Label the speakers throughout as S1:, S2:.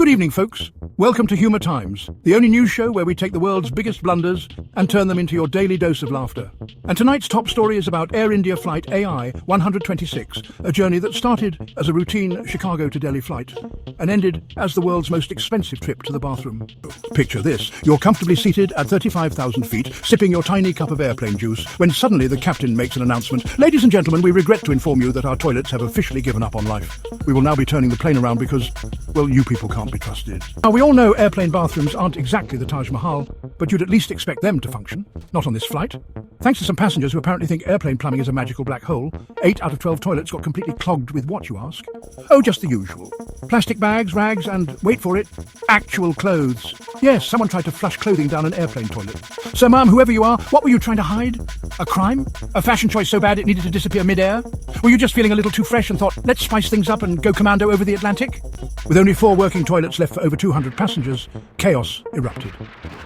S1: Good evening, folks. Welcome to Humour Times, the only news show where we take the world's biggest blunders and turn them into your daily dose of laughter. And tonight's top story is about Air India Flight AI126, a journey that started as a routine Chicago to Delhi flight and ended as the world's most expensive trip to the bathroom. Picture this. You're comfortably seated at 35,000 feet, sipping your tiny cup of airplane juice, when suddenly the captain makes an announcement. Ladies and gentlemen, we regret to inform you that our toilets have officially given up on life. We will now be turning the plane around because, well, you people can't be trusted. Now, we all know airplane bathrooms aren't exactly the Taj Mahal, but you'd at least expect them to function. Not on this flight. Thanks to some passengers who apparently think airplane plumbing is a magical black hole, 8 out of 12 toilets got completely clogged with what, you ask? Oh, just the usual. Plastic bags, rags, and, wait for it, actual clothes. Yes, someone tried to flush clothing down an airplane toilet. So, ma'am, whoever you are, what were you trying to hide? A crime? A fashion choice so bad it needed to disappear mid-air? Were you just feeling a little too fresh and thought, let's spice things up and go commando over the Atlantic? With only 4 working toilets left for over 200 passengers, chaos erupted.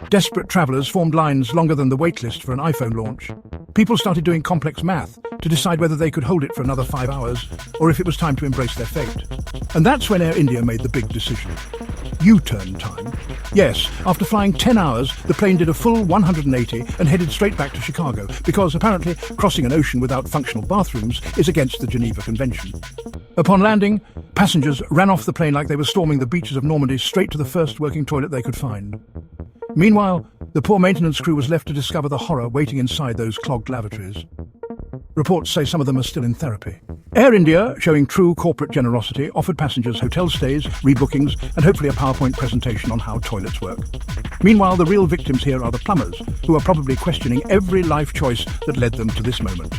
S1: Desperate travellers formed lines longer than the wait list for an iPhone launch. People started doing complex math to decide whether they could hold it for another 5 hours or if it was time to embrace their fate. And that's when Air India made the big decision. U-turn time. Yes, after flying 10 hours, the plane did a full 180 and headed straight back to Chicago because apparently crossing an ocean without functional bathrooms is against the Geneva Convention. Upon landing, passengers ran off the plane like they were storming the beaches of Normandy straight to the first working toilet they could find. Meanwhile, the poor maintenance crew was left to discover the horror waiting inside those clogged lavatories. Reports say some of them are still in therapy. Air India, showing true corporate generosity, offered passengers hotel stays, rebookings, and hopefully a PowerPoint presentation on how toilets work. Meanwhile, the real victims here are the plumbers, who are probably questioning every life choice that led them to this moment.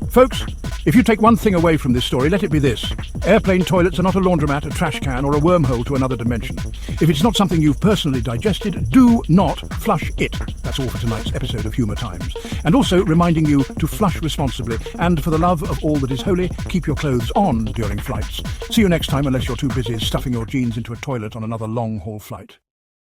S1: Folks, if you take one thing away from this story, let it be this. Airplane toilets are not a laundromat, a trash can, or a wormhole to another dimension. If it's not something you've personally digested, do not flush it. That's all for tonight's episode of Humour Times. And also reminding you to flush responsibly, and for the love of all that is holy, keep your clothes on during flights. See you next time, unless you're too busy stuffing your jeans into a toilet on another long-haul flight.